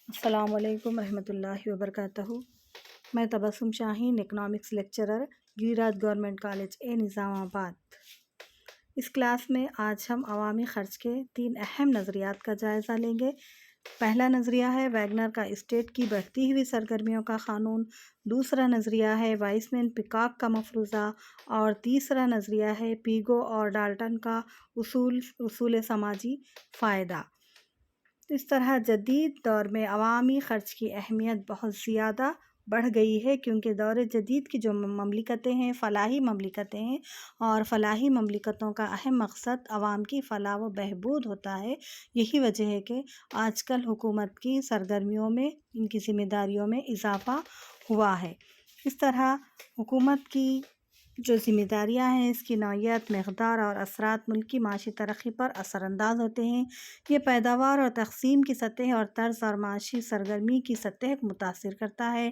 السلام علیکم ورحمۃ اللہ وبرکاتہ۔ میں تبسم شاہین، اکنامکس لیکچرر، گیرات گورنمنٹ کالج نظام آباد۔ اس کلاس میں آج ہم عوامی خرچ کے 3 اہم نظریات کا جائزہ لیں گے۔ پہلا نظریہ ہے ویگنر کا اسٹیٹ کی بڑھتی ہوئی سرگرمیوں کا قانون، دوسرا نظریہ ہے وائسمین پکاک کا مفروضہ، اور تیسرا نظریہ ہے پیگو اور ڈالٹن کا اصول سماجی فائدہ۔ اس طرح جدید دور میں عوامی خرچ کی اہمیت بہت زیادہ بڑھ گئی ہے، کیونکہ دور جدید کی جو مملکتیں ہیں فلاحی مملکتیں ہیں، اور فلاحی مملکتوں کا اہم مقصد عوام کی فلاح و بہبود ہوتا ہے۔ یہی وجہ ہے کہ آج کل حکومت کی سرگرمیوں میں، ان کی ذمہ داریوں میں اضافہ ہوا ہے۔ اس طرح حکومت کی جو ذمہ داریاں ہیں، اس کی نوعیت، مقدار اور اثرات ملک کی معاشی ترقی پر اثر انداز ہوتے ہیں۔ یہ پیداوار اور تقسیم کی سطح اور طرز اور معاشی سرگرمی کی سطح کو متاثر کرتا ہے۔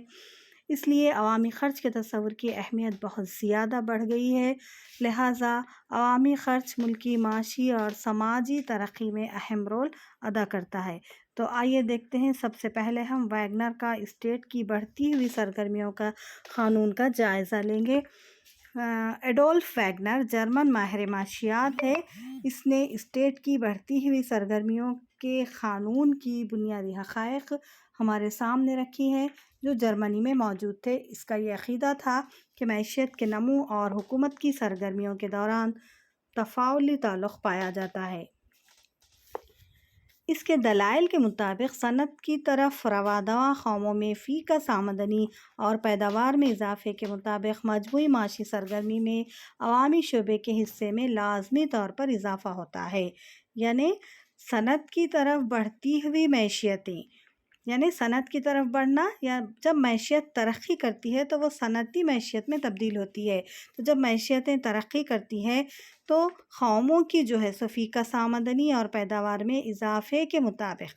اس لیے عوامی خرچ کے تصور کی اہمیت بہت زیادہ بڑھ گئی ہے، لہٰذا عوامی خرچ ملکی معاشی اور سماجی ترقی میں اہم رول ادا کرتا ہے۔ تو آئیے دیکھتے ہیں، سب سے پہلے ہم ویگنر کا اسٹیٹ کی بڑھتی ہوئی سرگرمیوں کا قانون کا جائزہ لیں گے۔ ایڈولف ویگنر جرمن ماہر معاشیات ہے۔ اس نے اسٹیٹ کی بڑھتی ہوئی سرگرمیوں کے قانون کی بنیادی حقائق ہمارے سامنے رکھی ہیں، جو جرمنی میں موجود تھے۔ اس کا یہ عقیدہ تھا کہ معیشت کے نمو اور حکومت کی سرگرمیوں کے دوران تفاعلی تعلق پایا جاتا ہے۔ اس کے دلائل کے مطابق صنعت کی طرف رواں قوموں میں فی کس آمدنی اور پیداوار میں اضافے کے مطابق مجموعی معاشی سرگرمی میں عوامی شعبے کے حصے میں لازمی طور پر اضافہ ہوتا ہے۔ یعنی صنعت کی طرف بڑھتی ہوئی معیشتیں، یعنی صنعت کی طرف بڑھنا، یا جب معیشت ترقی کرتی ہے تو وہ صنعتی معیشت میں تبدیل ہوتی ہے۔ تو جب معیشتیں ترقی کرتی ہیں تو قوموں کی جو ہے فی کس آمدنی اور پیداوار میں اضافے کے مطابق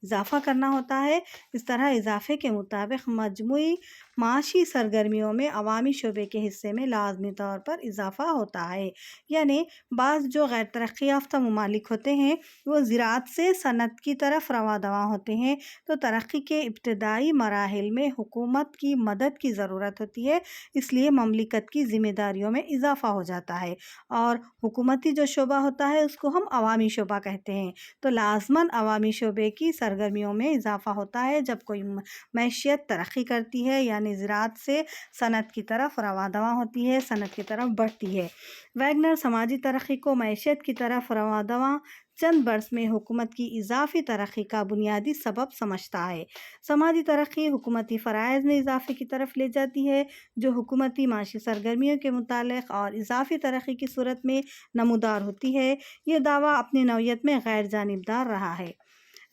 اضافہ کرنا ہوتا ہے۔ اس طرح اضافے کے مطابق مجموعی معاشی سرگرمیوں میں عوامی شعبے کے حصے میں لازمی طور پر اضافہ ہوتا ہے۔ یعنی بعض جو غیر ترقی یافتہ ممالک ہوتے ہیں وہ زراعت سے صنعت کی طرف رواں ہوتے ہیں، تو ترقی کے ابتدائی مراحل میں حکومت کی مدد کی ضرورت ہوتی ہے، اس لیے مملکت کی ذمہ داریوں میں اضافہ ہو جاتا ہے، اور حکومتی جو شعبہ ہوتا ہے اس کو ہم عوامی شعبہ کہتے ہیں۔ تو لازماً عوامی شعبے کی سرگرمیوں میں اضافہ ہوتا ہے جب کوئی معیشت ترقی کرتی ہے، یعنی زراعت سے صنعت کی طرف رواں ہوتی ہے، صنعت کی طرف بڑھتی ہے۔ ویگنر سماجی ترقی کو معیشت کی طرف رواں چند برس میں حکومت کی اضافی ترقی کا بنیادی سبب سمجھتا ہے۔ سماجی ترقی حکومتی فرائض میں اضافے کی طرف لے جاتی ہے، جو حکومتی معاشی سرگرمیوں کے متعلق اور اضافی ترقی کی صورت میں نمودار ہوتی ہے۔ یہ دعویٰ اپنی نوعیت میں غیر جانبدار رہا ہے۔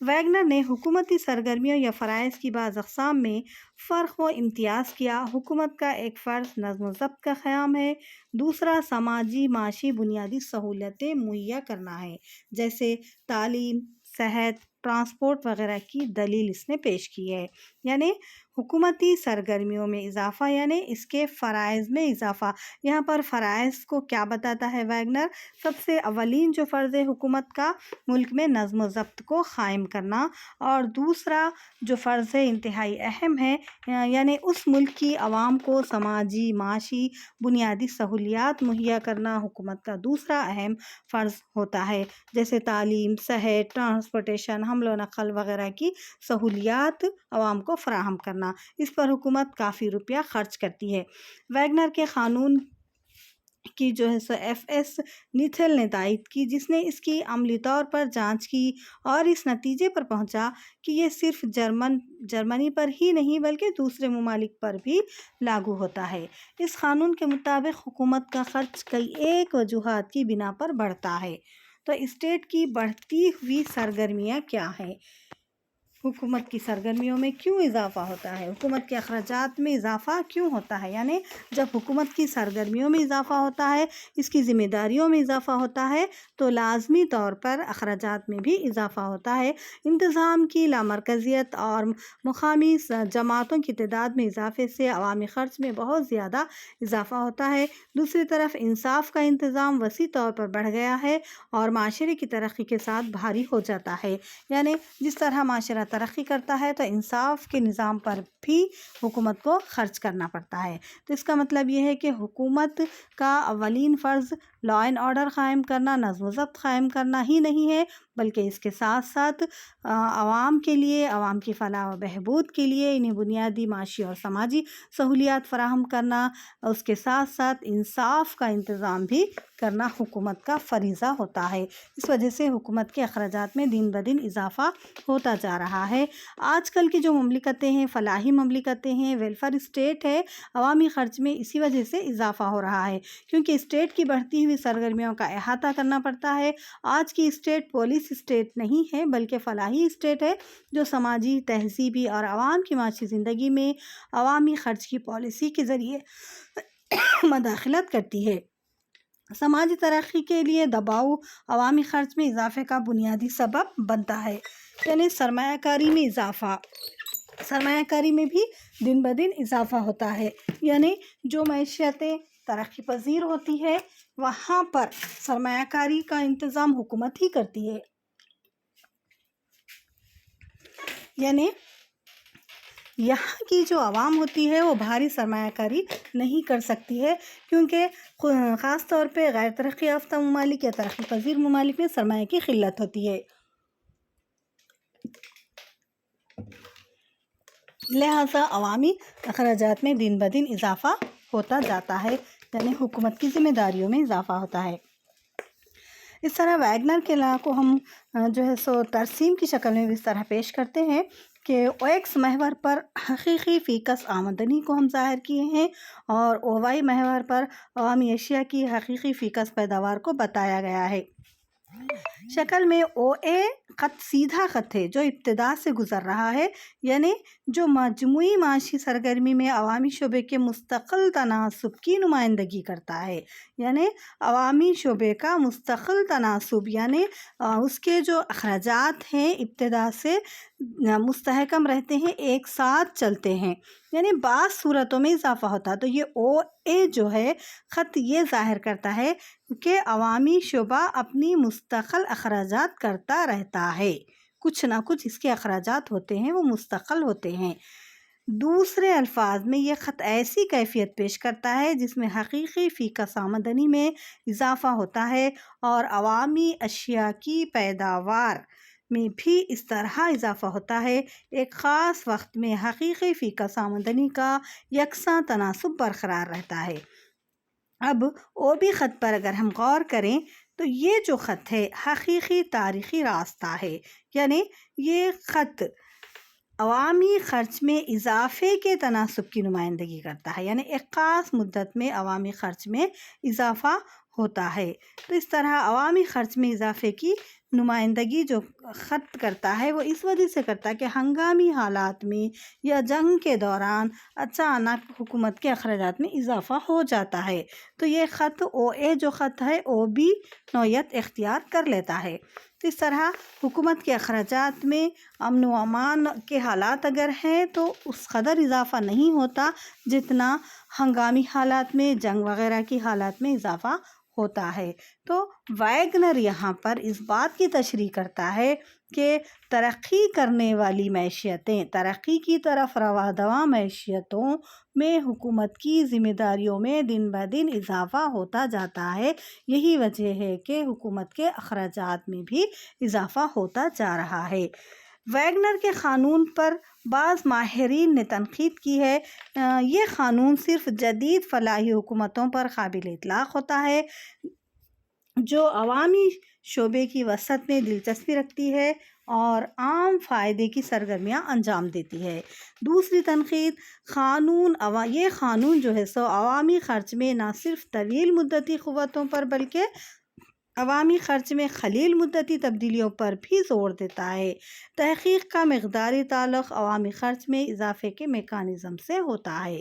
ویگنر نے حکومتی سرگرمیوں یا فرائض کی بعض اقسام میں فرق و امتیاز کیا۔ حکومت کا ایک فرض نظم و ضبط کا قیام ہے، دوسرا سماجی معاشی بنیادی سہولتیں مہیا کرنا ہے، جیسے تعلیم، صحت، ٹرانسپورٹ وغیرہ کی دلیل اس نے پیش کی ہے۔ یعنی حکومتی سرگرمیوں میں اضافہ یعنی اس کے فرائض میں اضافہ۔ یہاں پر فرائض کو کیا بتاتا ہے ویگنر؟ سب سے اولین جو فرض ہے حکومت کا، ملک میں نظم و ضبط کو قائم کرنا، اور دوسرا جو فرض ہے انتہائی اہم ہے، یعنی اس ملک کی عوام کو سماجی معاشی بنیادی سہولیات مہیا کرنا حکومت کا دوسرا اہم فرض ہوتا ہے، جیسے تعلیم، صحت، ٹرانسپورٹیشن، حمل و نقل وغیرہ کی سہولیات عوام کو فراہم کرنا۔ اس پر حکومت کافی روپیہ خرچ کرتی ہے۔ ویگنر کے قانون کی جو ہے ایف ایس نیتھل نے تائید کی، جس نے اس کی عملی طور پر جانچ کی اور اس نتیجے پر پہنچا کہ یہ صرف جرمنی پر ہی نہیں بلکہ دوسرے ممالک پر بھی لاگو ہوتا ہے۔ اس قانون کے مطابق حکومت کا خرچ کئی ایک وجوہات کی بنا پر بڑھتا ہے۔ تو اسٹیٹ کی بڑھتی ہوئی سرگرمیاں کیا ہیں؟ حکومت کی سرگرمیوں میں کیوں اضافہ ہوتا ہے؟ حکومت کے اخراجات میں اضافہ کیوں ہوتا ہے؟ یعنی جب حکومت کی سرگرمیوں میں اضافہ ہوتا ہے، اس کی ذمہ داریوں میں اضافہ ہوتا ہے، تو لازمی طور پر اخراجات میں بھی اضافہ ہوتا ہے۔ انتظام کی لامرکزیت اور مقامی جماعتوں کی تعداد میں اضافے سے عوامی خرچ میں بہت زیادہ اضافہ ہوتا ہے۔ دوسری طرف انصاف کا انتظام وسیع طور پر بڑھ گیا ہے اور معاشرے کی ترقی کے ساتھ بھاری ہو جاتا ہے۔ یعنی جس طرح معاشرہ ترقی کرتا ہے تو انصاف کے نظام پر بھی حکومت کو خرچ کرنا پڑتا ہے۔ تو اس کا مطلب یہ ہے کہ حکومت کا اولین فرض لا اینڈ آرڈر قائم کرنا، نظم و ضبط قائم کرنا ہی نہیں ہے، بلکہ اس کے ساتھ ساتھ عوام کے لیے، عوام کی فلاح و بہبود کے لیے انہیں بنیادی معاشی اور سماجی سہولیات فراہم کرنا، اس کے ساتھ ساتھ انصاف کا انتظام بھی کرنا حکومت کا فریضہ ہوتا ہے۔ اس وجہ سے حکومت کے اخراجات میں دن بدن اضافہ ہوتا جا رہا ہے۔ آج کل کی جو مملکتیں ہیں، فلاحی مملکتیں ہیں، ویلفیئر اسٹیٹ ہے، عوامی خرچ میں اسی وجہ سے اضافہ ہو رہا ہے، کیونکہ اسٹیٹ کی بڑھتی ہوئی سرگرمیوں کا احاطہ کرنا پڑتا ہے۔ آج کی اسٹیٹ پولیس اسٹیٹ نہیں ہے، بلکہ فلاحی اسٹیٹ ہے، جو سماجی، تہذیبی اور عوام کی معاشی زندگی میں عوامی خرچ کی پالیسی کے ذریعے مداخلت کرتی ہے۔ سماجی ترقی کے لیے دباؤ عوامی خرچ میں اضافے کا بنیادی سبب بنتا ہے، یعنی سرمایہ کاری میں اضافہ۔ سرمایہ کاری میں بھی دن بدن اضافہ ہوتا ہے، یعنی جو معیشتیں ترقی پذیر ہوتی ہے وہاں پر سرمایہ کاری کا انتظام حکومت ہی کرتی ہے، یعنی یہاں کی جو عوام ہوتی ہے وہ بھاری سرمایہ کاری نہیں کر سکتی ہے، کیونکہ خاص طور پہ غیر ترقی یافتہ ممالک یا ترقی پذیر ممالک میں سرمایہ کی قلت ہوتی ہے، لہٰذا عوامی اخراجات میں دن بدن اضافہ ہوتا جاتا ہے، یعنی حکومت کی ذمہ داریوں میں اضافہ ہوتا ہے۔ اس طرح ویگنر کے لا کو ہم جو ہے سو ترسیم کی شکل میں بھی اس طرح پیش کرتے ہیں کہ ایکس محور پر حقیقی فی کس آمدنی کو ہم ظاہر کیے ہیں، اور او وائی محور پر عوامی اشیاء کی حقیقی فی کس پیداوار کو بتایا گیا ہے۔ شکل میں او اے خط سیدھا خط ہے جو ابتدا سے گزر رہا ہے، یعنی جو مجموعی معاشی سرگرمی میں عوامی شعبے کے مستقل تناسب کی نمائندگی کرتا ہے، یعنی عوامی شعبے کا مستقل تناسب، یعنی اس کے جو اخراجات ہیں ابتدا سے مستحکم رہتے ہیں، ایک ساتھ چلتے ہیں، یعنی بعض صورتوں میں اضافہ ہوتا ہے۔ تو یہ او اے جو ہے خط یہ ظاہر کرتا ہے کہ عوامی شعبہ اپنی مستقل اخراجات کرتا رہتا ہے، کچھ نہ کچھ اس کے اخراجات ہوتے ہیں، وہ مستقل ہوتے ہیں۔ دوسرے الفاظ میں یہ خط ایسی کیفیت پیش کرتا ہے جس میں حقیقی فی کس آمدنی میں اضافہ ہوتا ہے، اور عوامی اشیاء کی پیداوار میں بھی اس طرح اضافہ ہوتا ہے، ایک خاص وقت میں حقیقی فی کس آمدنی کا یکساں تناسب برقرار رہتا ہے۔ اب او بی خط پر اگر ہم غور کریں تو یہ جو خط ہے حقیقی تاریخی راستہ ہے، یعنی یہ خط عوامی خرچ میں اضافے کے تناسب کی نمائندگی کرتا ہے، یعنی ایک خاص مدت میں عوامی خرچ میں اضافہ ہوتا ہے۔ تو اس طرح عوامی خرچ میں اضافے کی نمائندگی جو خط کرتا ہے وہ اس وجہ سے کرتا ہے کہ ہنگامی حالات میں یا جنگ کے دوران اچانک حکومت کے اخراجات میں اضافہ ہو جاتا ہے، تو یہ خط او اے جو خط ہے او بی نوعیت اختیار کر لیتا ہے۔ تو اس طرح حکومت کے اخراجات میں امن و امان کے حالات اگر ہیں تو اس قدر اضافہ نہیں ہوتا جتنا ہنگامی حالات میں، جنگ وغیرہ کی حالات میں اضافہ ہوتا ہے۔ تو ویگنر یہاں پر اس بات کی تشریح کرتا ہے کہ ترقی کرنے والی معیشتیں، ترقی کی طرف رواں معیشتوں میں حکومت کی ذمہ داریوں میں دن بدن اضافہ ہوتا جاتا ہے، یہی وجہ ہے کہ حکومت کے اخراجات میں بھی اضافہ ہوتا جا رہا ہے۔ ویگنر کے قانون پر بعض ماہرین نے تنقید کی ہے، یہ قانون صرف جدید فلاحی حکومتوں پر قابل اطلاق ہوتا ہے جو عوامی شعبے کی وسعت میں دلچسپی رکھتی ہے اور عام فائدے کی سرگرمیاں انجام دیتی ہے۔ دوسری تنقید، یہ قانون جو ہے سو عوامی خرچ میں نہ صرف طویل مدتی قوتوں پر بلکہ عوامی خرچ میں قلیل مدتی تبدیلیوں پر بھی زور دیتا ہے۔ تحقیق کا مقداری تعلق عوامی خرچ میں اضافے کے میکانزم سے ہوتا ہے۔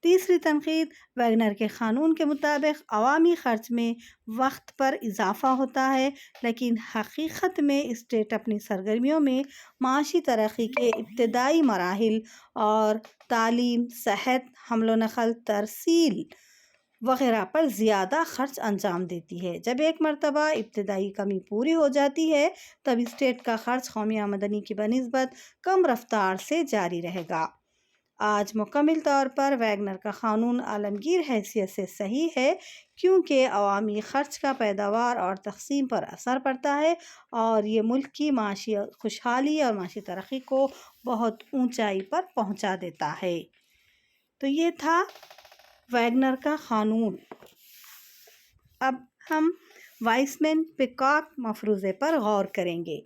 تیسری تنقید، ویگنر کے قانون کے مطابق عوامی خرچ میں وقت پر اضافہ ہوتا ہے، لیکن حقیقت میں اسٹیٹ اپنی سرگرمیوں میں معاشی ترقی کے ابتدائی مراحل اور تعلیم، صحت، حمل و نقل، ترسیل وغیرہ پر زیادہ خرچ انجام دیتی ہے۔ جب ایک مرتبہ ابتدائی کمی پوری ہو جاتی ہے تب اسٹیٹ کا خرچ قومی آمدنی کی بنسبت کم رفتار سے جاری رہے گا۔ آج مکمل طور پر ویگنر کا قانون عالمگیر حیثیت سے صحیح ہے، کیونکہ عوامی خرچ کا پیداوار اور تقسیم پر اثر پڑتا ہے اور یہ ملک کی معاشی خوشحالی اور معاشی ترقی کو بہت اونچائی پر پہنچا دیتا ہے۔ تو یہ تھا ویگنر کا قانون۔ اب ہم وائسمین پیکاک مفروضے پر غور کریں گے۔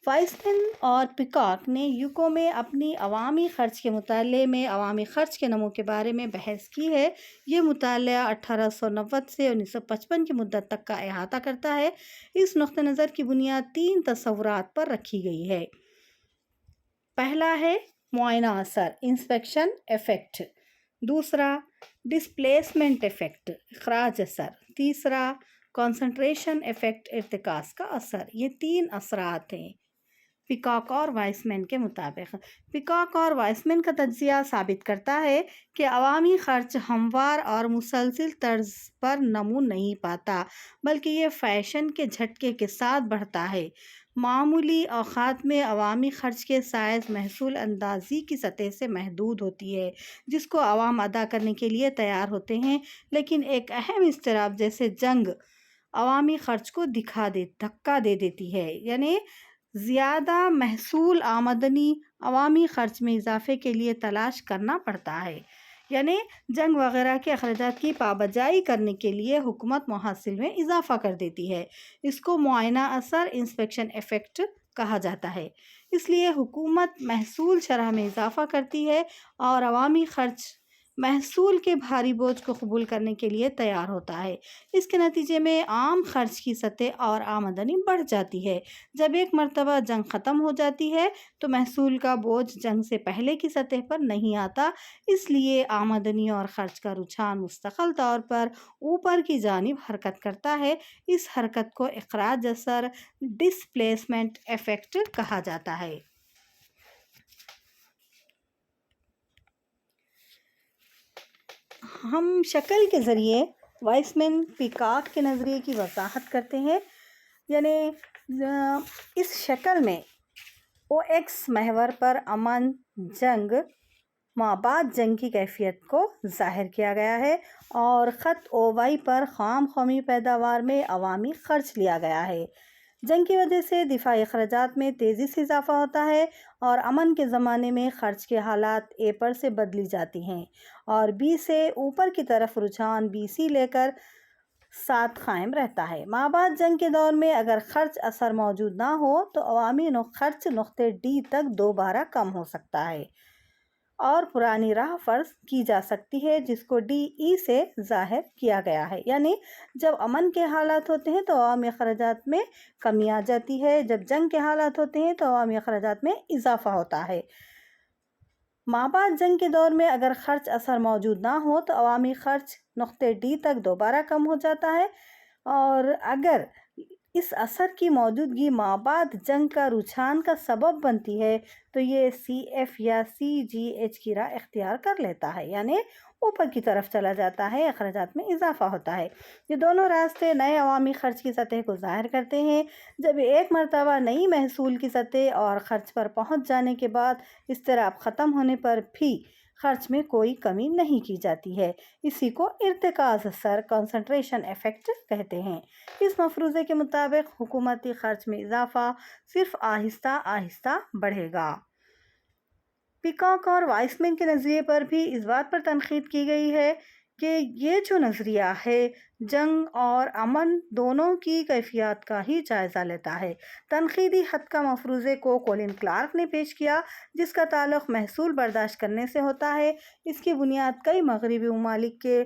وائسمین اور پیکاک نے یوکو میں اپنی عوامی خرچ کے مطالعے میں عوامی خرچ کے نمو کے بارے میں بحث کی ہے۔ یہ مطالعہ 1890 سے 1955 کی مدت تک کا احاطہ کرتا ہے۔ اس نقطہ نظر کی بنیاد 3 تصورات پر رکھی گئی ہے۔ پہلا ہے معائنہ اثر انسپیکشن ایفیکٹ، دوسرا ڈسپلیسمنٹ ایفیکٹ اخراج اثر، تیسرا کنسنٹریشن ایفیکٹ ارتکاز کا اثر۔ یہ 3 اثرات ہیں پیکاک اور وائسمین کے مطابق۔ پیکاک اور وائسمین کا تجزیہ ثابت کرتا ہے کہ عوامی خرچ ہموار اور مسلسل طرز پر نمو نہیں پاتا، بلکہ یہ فیشن کے جھٹکے کے ساتھ بڑھتا ہے۔ معمولی اوقات میں عوامی خرچ کے سائز محصول اندازی کی سطح سے محدود ہوتی ہے، جس کو عوام ادا کرنے کے لیے تیار ہوتے ہیں، لیکن ایک اہم اضطراب جیسے جنگ عوامی خرچ کو دھکا دے دیتی ہے، یعنی زیادہ محصول آمدنی عوامی خرچ میں اضافے کے لیے تلاش کرنا پڑتا ہے، یعنی جنگ وغیرہ کے اخراجات کی پابجائی کرنے کے لیے حکومت محصول میں اضافہ کر دیتی ہے۔ اس کو معائنہ اثر انسپیکشن ایفیکٹ کہا جاتا ہے۔ اس لیے حکومت محصول شرح میں اضافہ کرتی ہے اور عوامی خرچ محصول کے بھاری بوجھ کو قبول کرنے کے لیے تیار ہوتا ہے۔ اس کے نتیجے میں عام خرچ کی سطح اور آمدنی بڑھ جاتی ہے۔ جب ایک مرتبہ جنگ ختم ہو جاتی ہے تو محصول کا بوجھ جنگ سے پہلے کی سطح پر نہیں آتا، اس لیے آمدنی اور خرچ کا رجحان مستقل طور پر اوپر کی جانب حرکت کرتا ہے۔ اس حرکت کو اخراج اثر ڈسپلیسمنٹ ایفیکٹ کہا جاتا ہے۔ ہم شکل کے ذریعے وائسمین پیکاک کے نظریے کی وضاحت کرتے ہیں، یعنی اس شکل میں او ایکس محور پر امن، جنگ، مابعد جنگ کی کیفیت کو ظاہر کیا گیا ہے اور خط او وائی پر خام قومی پیداوار میں عوامی خرچ لیا گیا ہے۔ جنگ کی وجہ سے دفاعی اخراجات میں تیزی سے اضافہ ہوتا ہے اور امن کے زمانے میں خرچ کے حالات اے پر سے بدلی جاتی ہیں اور بی سے اوپر کی طرف رجحان بی سی لے کر ساتھ قائم رہتا ہے۔ مابعد جنگ کے دور میں اگر خرچ اثر موجود نہ ہو تو عوامی خرچ نقطے ڈی تک دوبارہ کم ہو سکتا ہے اور پرانی راہ فرض کی جا سکتی ہے، جس کو ڈی ای سے ظاہر کیا گیا ہے، یعنی جب امن کے حالات ہوتے ہیں تو عوامی اخراجات میں کمی آ جاتی ہے، جب جنگ کے حالات ہوتے ہیں تو عوامی اخراجات میں اضافہ ہوتا ہے۔ مابعد جنگ کے دور میں اگر خرچ اثر موجود نہ ہو تو عوامی خرچ نقطے ڈی تک دوبارہ کم ہو جاتا ہے اور اگر اس اثر کی موجودگی مابعد جنگ کا رجحان کا سبب بنتی ہے تو یہ سی ایف یا سی جی ایچ کی راہ اختیار کر لیتا ہے، یعنی اوپر کی طرف چلا جاتا ہے، اخراجات میں اضافہ ہوتا ہے۔ یہ دونوں راستے نئے عوامی خرچ کی سطح کو ظاہر کرتے ہیں۔ جب ایک مرتبہ نئی محصول کی سطح اور خرچ پر پہنچ جانے کے بعد اضطراب ختم ہونے پر بھی خرچ میں کوئی کمی نہیں کی جاتی ہے، اسی کو ارتکاز اثر کنسنٹریشن ایفیکٹ کہتے ہیں۔ اس مفروضے کے مطابق حکومتی خرچ میں اضافہ صرف آہستہ آہستہ بڑھے گا۔ پیکاک اور وائسمین کے نظریے پر بھی اس بات پر تنقید کی گئی ہے کہ یہ جو نظریہ ہے جنگ اور امن دونوں کی کیفیات کا ہی جائزہ لیتا ہے۔ تنقیدی حد کا مفروضے کو کولن کلارک نے پیش کیا، جس کا تعلق محصول برداشت کرنے سے ہوتا ہے۔ اس کی بنیاد کئی مغربی ممالک کے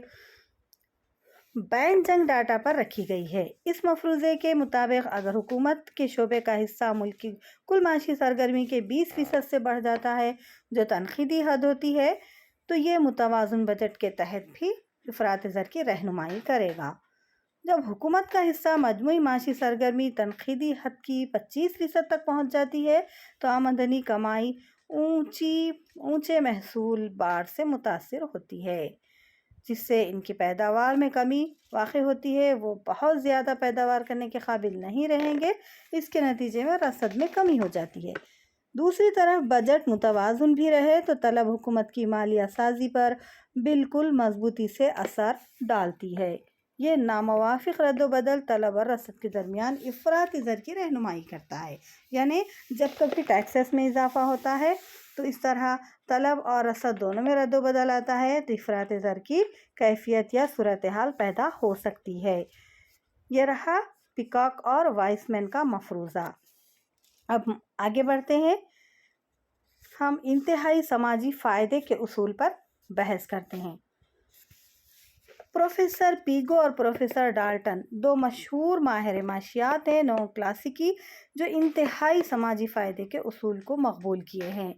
بین جنگ ڈاٹا پر رکھی گئی ہے۔ اس مفروضے کے مطابق اگر حکومت کے شعبے کا حصہ ملک کی کل معاشی سرگرمی کے 20% سے بڑھ جاتا ہے، جو تنقیدی حد ہوتی ہے، تو یہ متوازن بجٹ کے تحت بھی افراط زر کی رہنمائی کرے گا۔ جب حکومت کا حصہ مجموعی معاشی سرگرمی تنقیدی حد کی 25% تک پہنچ جاتی ہے تو آمدنی کمائی اونچے محصول بار سے متاثر ہوتی ہے، جس سے ان کی پیداوار میں کمی واقع ہوتی ہے۔ وہ بہت زیادہ پیداوار کرنے کے قابل نہیں رہیں گے، اس کے نتیجے میں رسد میں کمی ہو جاتی ہے۔ دوسری طرف بجٹ متوازن بھی رہے تو طلب حکومت کی مالیہ سازی پر بالکل مضبوطی سے اثر ڈالتی ہے۔ یہ ناموافق رد و بدل طلب اور رسد کے درمیان افراطی زر کی رہنمائی کرتا ہے، یعنی جب کبھی ٹیکسز میں اضافہ ہوتا ہے تو اس طرح طلب اور رسد دونوں میں رد و بدل آتا ہے تو افراطی زر کی کیفیت یا صورتحال پیدا ہو سکتی ہے۔ یہ رہا پیکاک اور وائس مین کا مفروضہ۔ اب آگے بڑھتے ہیں، ہم انتہائی سماجی فائدے کے اصول پر بحث کرتے ہیں۔ پروفیسر پیگو اور پروفیسر ڈالٹن دو مشہور ماہر معاشیات ہیں نو کلاسیکی جو انتہائی سماجی فائدے کے اصول کو مقبول کیے ہیں۔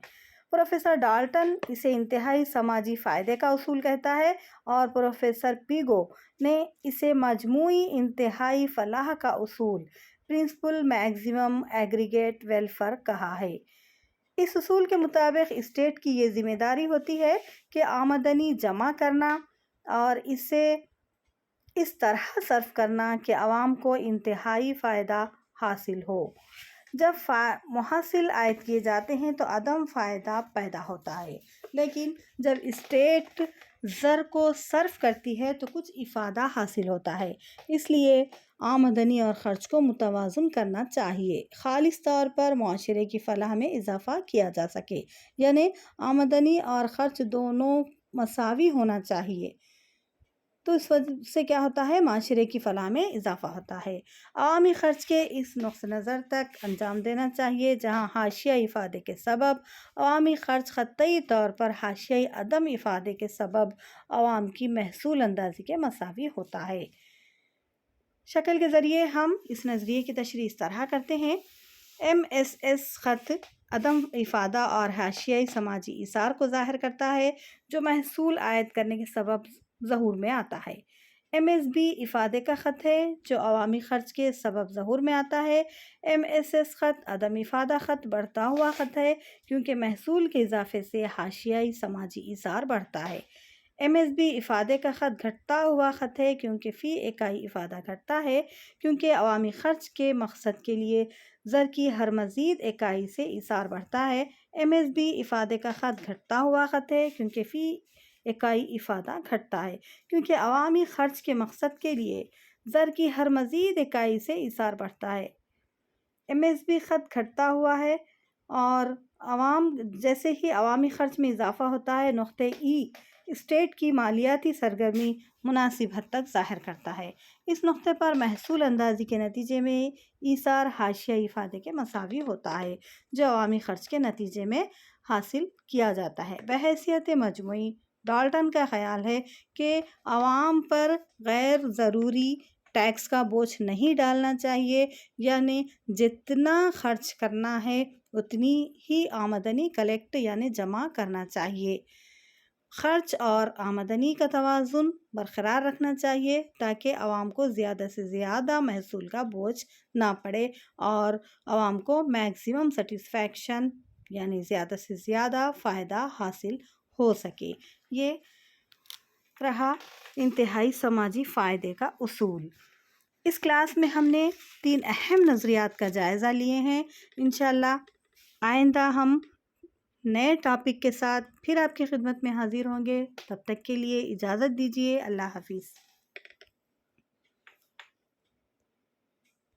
پروفیسر ڈالٹن اسے انتہائی سماجی فائدے کا اصول کہتا ہے اور پروفیسر پیگو نے اسے مجموعی انتہائی فلاح کا اصول پرنسپل میکسیمم ایگریگیٹ ویلفیئر کہا ہے۔ اس اصول کے مطابق اسٹیٹ کی یہ ذمہ داری ہوتی ہے کہ آمدنی جمع کرنا اور اسے اس طرح صرف کرنا کہ عوام کو انتہائی فائدہ حاصل ہو۔ جب محصول عائد کیے جاتے ہیں تو عدم فائدہ پیدا ہوتا ہے، لیکن جب اسٹیٹ زر کو صرف کرتی ہے تو کچھ افادہ حاصل ہوتا ہے۔ اس لیے آمدنی اور خرچ کو متوازن کرنا چاہیے، خالص طور پر معاشرے کی فلاح میں اضافہ کیا جا سکے، یعنی آمدنی اور خرچ دونوں مساوی ہونا چاہیے۔ تو اس وجہ سے کیا ہوتا ہے، معاشرے کی فلاح میں اضافہ ہوتا ہے۔ عوامی خرچ کے اس نقطہ نظر تک انجام دینا چاہیے جہاں حاشیائی افادے کے سبب عوامی خرچ قطعی طور پر حاشیائی عدم افادے کے سبب عوام کی محصول اندازی کے مساوی ہوتا ہے۔ شکل کے ذریعے ہم اس نظریے کی تشریح اس طرح کرتے ہیں۔ MSS خط عدم افادہ اور حاشیائی سماجی اثار کو ظاہر کرتا ہے جو محصول عائد کرنے کے سبب ظہور میں آتا ہے۔ MSB افادے کا خط ہے جو عوامی خرچ کے سبب ظہور میں آتا ہے۔ MSS خط عدم افادہ خط بڑھتا ہوا خط ہے کیونکہ محصول کے اضافے سے حاشیائی سماجی اثار بڑھتا ہے۔ MSB افادے کا خط گھٹتا ہوا خط ہے کیونکہ فی اکائی افادہ گھٹتا ہے کیونکہ عوامی خرچ کے مقصد کے لیے زر کی ہر مزید اکائی سے اثار بڑھتا ہے۔ MSB افادے کا خط گھٹتا ہوا خط ہے کیونکہ فی اکائی افادہ گھٹتا ہے کیونکہ عوامی خرچ کے مقصد کے لیے زر کی ہر مزید اکائی سے اثار بڑھتا ہے۔ MSB خط گھٹتا ہوا ہے اور جیسے ہی عوامی خرچ میں اضافہ ہوتا ہے نقطہ ای اسٹیٹ کی مالیاتی سرگرمی مناسب حد تک ظاہر کرتا ہے۔ اس نقطے پر محصول اندازی کے نتیجے میں ایثار حاشیائی افادے کے مساوی ہوتا ہے جو عوامی خرچ کے نتیجے میں حاصل کیا جاتا ہے۔ بحیثیت مجموعی ڈالٹن کا خیال ہے کہ عوام پر غیر ضروری ٹیکس کا بوجھ نہیں ڈالنا چاہیے، یعنی جتنا خرچ کرنا ہے اتنی ہی آمدنی کلیکٹ یعنی جمع کرنا چاہیے۔ خرچ اور آمدنی کا توازن برقرار رکھنا چاہیے تاکہ عوام کو زیادہ سے زیادہ محصول کا بوجھ نہ پڑے اور عوام کو میکسیمم سیٹسفیکشن یعنی زیادہ سے زیادہ فائدہ حاصل ہو سکے۔ یہ رہا انتہائی سماجی فائدے کا اصول۔ اس کلاس میں ہم نے 3 اہم نظریات کا جائزہ لیے ہیں۔ انشاءاللہ آئندہ ہم نئے ٹاپک کے ساتھ پھر آپ کی خدمت میں حاضر ہوں گے۔ تب تک کے لیے اجازت دیجیے۔ اللہ حافظ۔